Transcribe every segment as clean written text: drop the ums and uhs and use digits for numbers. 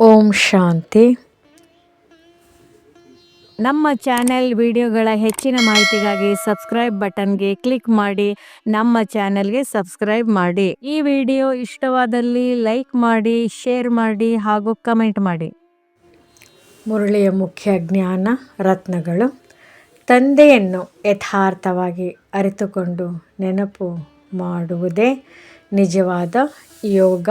ಓಂ ಶಾಂತಿ. ನಮ್ಮ ಚಾನೆಲ್ ವಿಡಿಯೋಗಳ ಹೆಚ್ಚಿನ ಮಾಹಿತಿಗಾಗಿ ಸಬ್ಸ್ಕ್ರೈಬ್ ಬಟನ್ಗೆ ಕ್ಲಿಕ್ ಮಾಡಿ ನಮ್ಮ ಚಾನೆಲ್ಗೆ ಸಬ್ಸ್ಕ್ರೈಬ್ ಮಾಡಿ. ಈ ವಿಡಿಯೋ ಇಷ್ಟವಾದಲ್ಲಿ ಲೈಕ್ ಮಾಡಿ, ಶೇರ್ ಮಾಡಿ ಹಾಗೂ ಕಮೆಂಟ್ ಮಾಡಿ. ಮುರಳಿಯ ಮುಖ್ಯ ಜ್ಞಾನ ರತ್ನಗಳು. ತಂದೆಯನ್ನು ಯಥಾರ್ಥವಾಗಿ ಅರಿತುಕೊಂಡು ನೆನಪು ಮಾಡುವುದೇ ನಿಜವಾದ ಯೋಗ.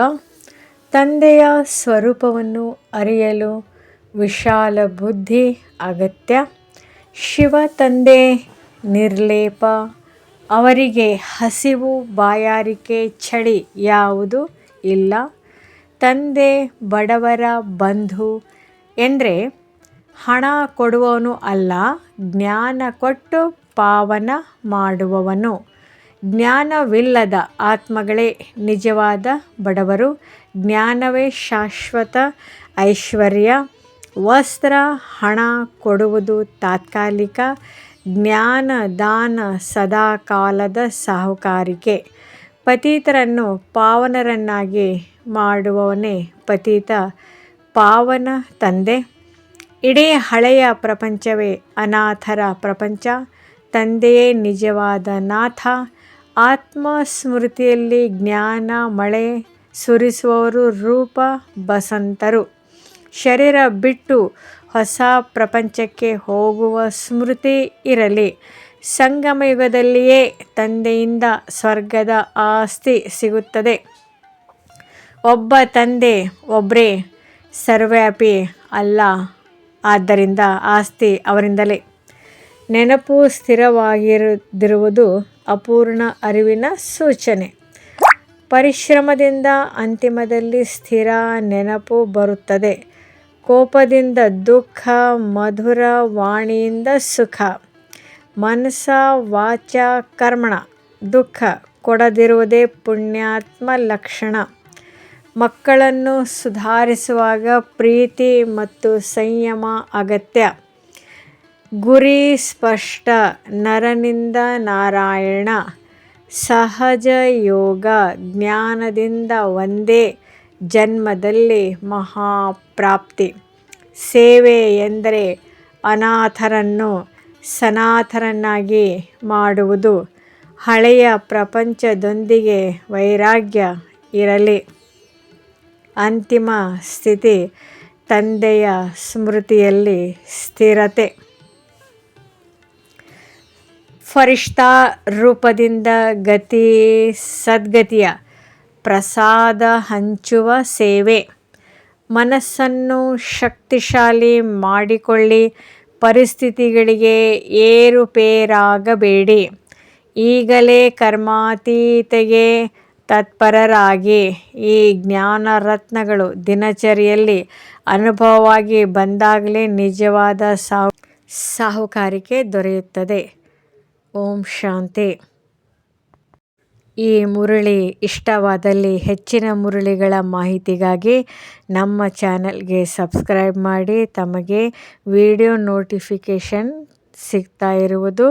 ತಂದೆಯ ಸ್ವರೂಪವನ್ನು ಅರಿಯಲು ವಿಶಾಲ ಬುದ್ಧಿ ಅಗತ್ಯ. ಶಿವ ತಂದೆ ನಿರ್ಲೇಪ. ಅವರಿಗೆ ಹಸಿವು, ಬಾಯಾರಿಕೆ, ಚಳಿ ಯಾವುದೂ ಇಲ್ಲ. ತಂದೆ ಬಡವರ ಬಂಧು ಎಂದರೆ ಹಣ ಕೊಡುವವನು ಅಲ್ಲ, ಜ್ಞಾನ ಕೊಟ್ಟು ಪಾವನ ಮಾಡುವವನು. ಜ್ಞಾನವಿಲ್ಲದ ಆತ್ಮಗಳೇ ನಿಜವಾದ ಬಡವರು. ಜ್ಞಾನವೇ ಶಾಶ್ವತ ಐಶ್ವರ್ಯ. ವಸ್ತ್ರ, ಹಣ ಕೊಡುವುದು ತಾತ್ಕಾಲಿಕ. ಜ್ಞಾನ ದಾನ ಸದಾಕಾಲದ ಸಾಹುಕಾರಿಕೆ. ಪತಿತರನ್ನು ಪಾವನರನ್ನಾಗಿ ಮಾಡುವವನೇ ಪತಿತ ಪಾವನ ತಂದೆ. ಇಡೀ ಹಳೆಯ ಪ್ರಪಂಚವೇ ಅನಾಥರ ಪ್ರಪಂಚ. ತಂದೆಯೇ ನಿಜವಾದ ನಾಥ. ಆತ್ಮ ಸ್ಮೃತಿಯಲ್ಲಿ ಜ್ಞಾನ ಮಳೆ ಸುರಿಸುವವರು ರೂಪ ಬಸಂತರು. ಶರೀರ ಬಿಟ್ಟು ಹೊಸ ಪ್ರಪಂಚಕ್ಕೆ ಹೋಗುವ ಸ್ಮೃತಿ ಇರಲಿ. ಸಂಗಮಯುಗದಲ್ಲಿಯೇ ತಂದೆಯಿಂದ ಸ್ವರ್ಗದ ಆಸ್ತಿ ಸಿಗುತ್ತದೆ. ಒಬ್ಬ ತಂದೆ ಒಬ್ಬರೇ ಸರ್ವವ್ಯಾಪಿ ಅಲ್ಲ, ಆದ್ದರಿಂದ ಆಸ್ತಿ ಅವರಿಂದಲೇ. ನೆನಪು ಸ್ಥಿರವಾಗಿರದಿರುವುದು ಅಪೂರ್ಣ ಅರಿವಿನ ಸೂಚನೆ. ಪರಿಶ್ರಮದಿಂದ ಅಂತಿಮದಲ್ಲಿ ಸ್ಥಿರ ನೆನಪು ಬರುತ್ತದೆ. ಕೋಪದಿಂದ ದುಃಖ, ಮಧುರ ವಾಣಿಯಿಂದ ಸುಖ. ಮನಸ ವಾಚ ಕರ್ಮಣ ದುಃಖ ಕೊಡದಿರುವುದೇ ಪುಣ್ಯಾತ್ಮ ಲಕ್ಷಣ. ಮಕ್ಕಳನ್ನು ಸುಧಾರಿಸುವಾಗ ಪ್ರೀತಿ ಮತ್ತು ಸಂಯಮ ಅಗತ್ಯ. ಗುರಿ ಸ್ಪಷ್ಟ. ನರನಿಂದ ನಾರಾಯಣ. ಸಹಜ ಯೋಗ. ಜ್ಞಾನದಿಂದ ಒಂದೇ ಜನ್ಮದಲ್ಲಿ ಮಹಾಪ್ರಾಪ್ತಿ. ಸೇವೆ ಎಂದರೆ ಅನಾಥರನ್ನು ಸನಾಥರನ್ನಾಗಿ ಮಾಡುವುದು. ಹಳೆಯ ಪ್ರಪಂಚದೊಂದಿಗೆ ವೈರಾಗ್ಯ ಇರಲಿ. ಅಂತಿಮ ಸ್ಥಿತಿ ತಂದೆಯ ಸ್ಮೃತಿಯಲ್ಲಿ ಸ್ಥಿರತೆ. ಫರಿಷ್ಠಾ ರೂಪದಿಂದ ಗತಿ ಸದ್ಗತಿಯ ಪ್ರಸಾದ ಹಂಚುವ ಸೇವೆ. ಮನಸ್ಸನ್ನು ಶಕ್ತಿಶಾಲಿ ಮಾಡಿಕೊಳ್ಳಿ. ಪರಿಸ್ಥಿತಿಗಳಿಗೆ ಏರುಪೇರಾಗಬೇಡಿ. ಈಗಲೇ ಕರ್ಮಾತೀತೆಗೆ ತತ್ಪರರಾಗಿ. ಈ ಜ್ಞಾನ ರತ್ನಗಳು ದಿನಚರಿಯಲ್ಲಿ ಅನುಭವವಾಗಿ ಬಂದಾಗಲೇ ನಿಜವಾದ ಸಾಹುಕಾರಿಕೆ ದೊರೆಯುತ್ತದೆ. ಓಂ ಶಾಂತಿ. ಈ ಮುರಳಿ ಇಷ್ಟವಾದಲ್ಲಿ ಹೆಚ್ಚಿನ ಮುರಳಿಗಳ ಮಾಹಿತಿಗಾಗಿ ನಮ್ಮ ಚಾನೆಲ್ಗೆ ಸಬ್ಸ್ಕ್ರೈಬ್ ಮಾಡಿ. ತಮಗೆ ವಿಡಿಯೋ ನೋಟಿಫಿಕೇಷನ್ ಸಿಗ್ತಾ ಇರುವುದು